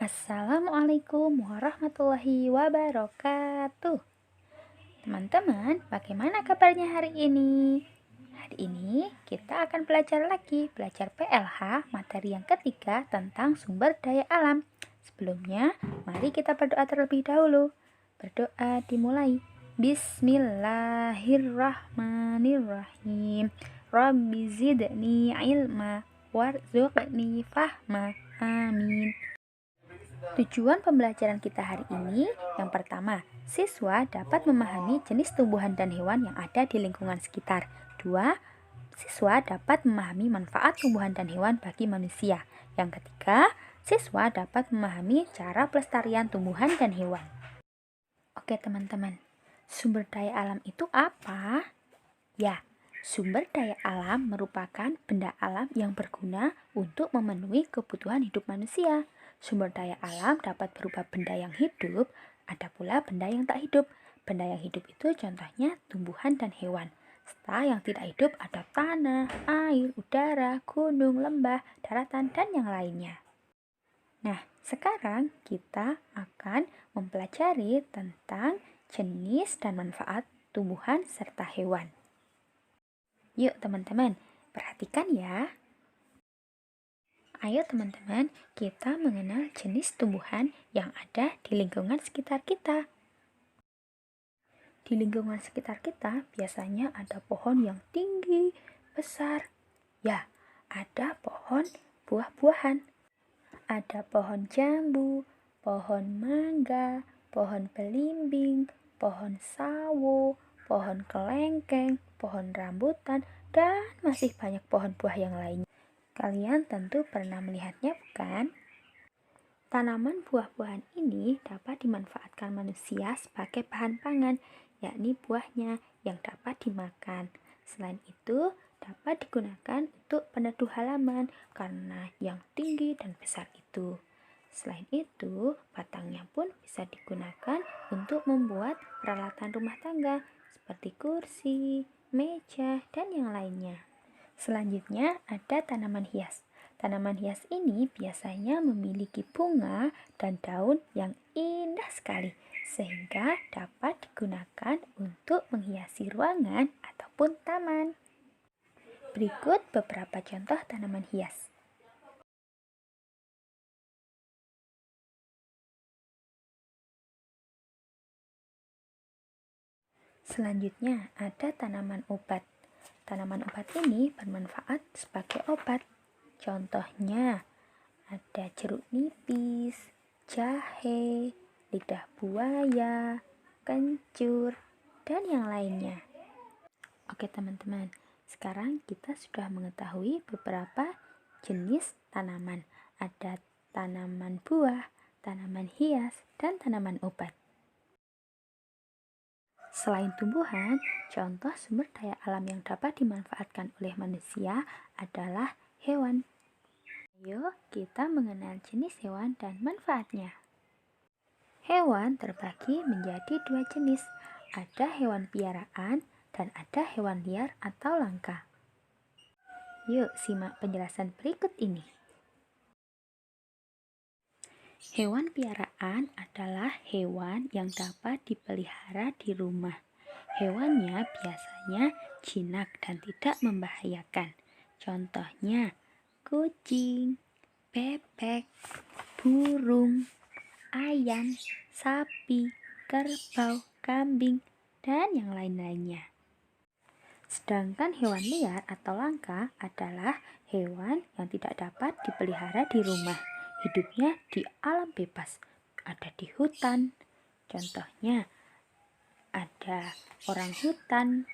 Assalamualaikum warahmatullahi wabarakatuh. Teman-teman, bagaimana kabarnya hari ini? Hari ini kita akan belajar PLH materi yang ketiga tentang sumber daya alam. Sebelumnya, mari kita berdoa terlebih dahulu. Berdoa dimulai. Bismillahirrahmanirrahim. Rabbi zidni ilma warzuqni fahma. Amin. Tujuan pembelajaran kita hari ini, yang pertama, siswa dapat memahami jenis tumbuhan dan hewan yang ada di lingkungan sekitar. 2. Siswa dapat memahami manfaat tumbuhan dan hewan bagi manusia. Yang ketiga, siswa dapat memahami cara pelestarian tumbuhan dan hewan. Oke teman-teman, sumber daya alam itu apa? Ya, sumber daya alam merupakan benda alam yang berguna untuk memenuhi kebutuhan hidup manusia. Sumber daya alam dapat berupa benda yang hidup, ada pula benda yang tak hidup. Benda yang hidup itu contohnya tumbuhan dan hewan. Serta yang tidak hidup ada tanah, air, udara, gunung, lembah, daratan, dan yang lainnya. Nah, sekarang kita akan mempelajari tentang jenis dan manfaat tumbuhan serta hewan. Yuk teman-teman, perhatikan ya. Ayo teman-teman, kita mengenal jenis tumbuhan yang ada di lingkungan sekitar kita. Di lingkungan sekitar kita biasanya ada pohon yang tinggi, besar. Ya, ada pohon buah-buahan. Ada pohon jambu, pohon mangga, pohon belimbing, pohon sawo, pohon kelengkeng, pohon rambutan, dan masih banyak pohon buah yang lainnya. Kalian tentu pernah melihatnya, bukan? Tanaman buah-buahan ini dapat dimanfaatkan manusia sebagai bahan pangan, yakni buahnya yang dapat dimakan. Selain itu, dapat digunakan untuk peneduh halaman karena yang tinggi dan besar itu. Selain itu, batangnya pun bisa digunakan untuk membuat peralatan rumah tangga seperti kursi, meja, dan yang lainnya. Selanjutnya ada tanaman hias. Tanaman hias ini biasanya memiliki bunga dan daun yang indah sekali, sehingga dapat digunakan untuk menghiasi ruangan ataupun taman. Berikut beberapa contoh tanaman hias. Selanjutnya ada tanaman obat. Tanaman obat ini bermanfaat sebagai obat. Contohnya ada jeruk nipis, jahe, lidah buaya, kencur, dan yang lainnya. Oke teman-teman, sekarang kita sudah mengetahui beberapa jenis tanaman. Ada tanaman buah, tanaman hias, dan tanaman obat. Selain tumbuhan, contoh sumber daya alam yang dapat dimanfaatkan oleh manusia adalah hewan. Ayo kita mengenal jenis hewan dan manfaatnya. Hewan terbagi menjadi dua jenis. Ada hewan piaraan dan ada hewan liar atau langka. Yuk simak penjelasan berikut ini. Hewan piaraan adalah hewan yang dapat dipelihara di rumah. Hewannya biasanya jinak dan tidak membahayakan. Contohnya kucing, bebek, burung, ayam, sapi, kerbau, kambing, dan yang lain-lainnya. Sedangkan hewan liar atau langka adalah hewan yang tidak dapat dipelihara di rumah. Hidupnya di alam bebas, ada di hutan. Contohnya ada orang hutan,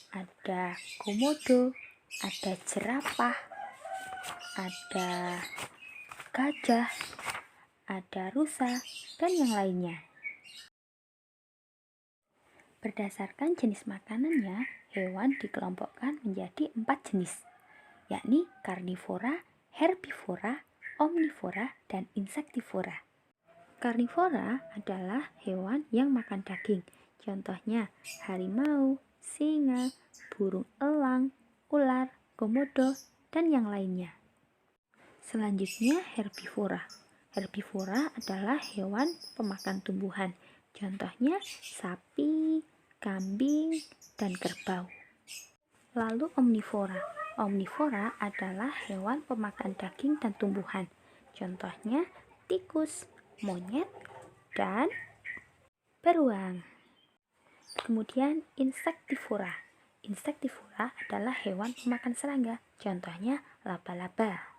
ada komodo, ada jerapah, ada gajah, ada rusa, dan yang lainnya. Berdasarkan jenis makanannya, hewan dikelompokkan menjadi 4 jenis, yakni karnivora, herbivora, omnivora, dan insektivora. Karnivora adalah hewan yang makan daging. Contohnya harimau, singa, burung elang, ular, komodo, dan yang lainnya. Selanjutnya herbivora. Herbivora adalah hewan pemakan tumbuhan. Contohnya sapi, kambing, dan kerbau. Lalu omnivora. Omnivora adalah hewan pemakan daging dan tumbuhan. Contohnya tikus, monyet, dan beruang. Kemudian insektivora. Insektivora adalah hewan pemakan serangga. Contohnya laba-laba.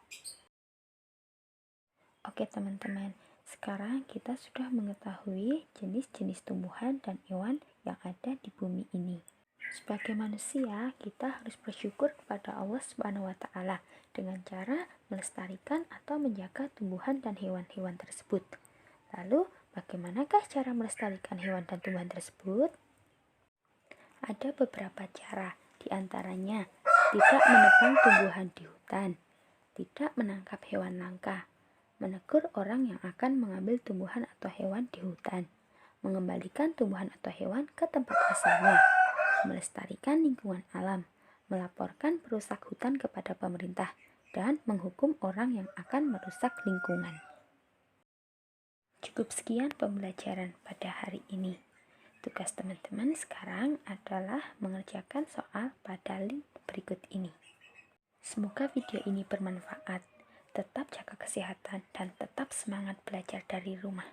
Oke teman-teman, sekarang kita sudah mengetahui jenis-jenis tumbuhan dan hewan yang ada di bumi ini. Sebagai manusia, kita harus bersyukur kepada Allah Subhanahu wa Ta'ala dengan cara melestarikan atau menjaga tumbuhan dan hewan-hewan tersebut. Lalu, bagaimanakah cara melestarikan hewan dan tumbuhan tersebut? Ada beberapa cara, di antaranya tidak menebang tumbuhan di hutan, tidak menangkap hewan langka, menegur orang yang akan mengambil tumbuhan atau hewan di hutan, mengembalikan tumbuhan atau hewan ke tempat asalnya, melestarikan lingkungan alam, melaporkan perusak hutan kepada pemerintah, dan menghukum orang yang akan merusak lingkungan. Cukup sekian pembelajaran pada hari ini. Tugas teman-teman sekarang adalah mengerjakan soal pada link berikut ini. Semoga video ini bermanfaat. Tetap jaga kesehatan dan tetap semangat belajar dari rumah.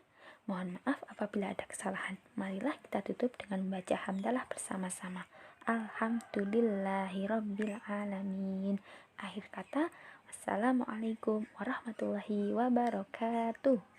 Mohon maaf apabila ada kesalahan. Marilah kita tutup dengan membaca hamdalah bersama-sama. Alhamdulillahirabbil alamin. Akhir kata, wassalamualaikum warahmatullahi wabarakatuh.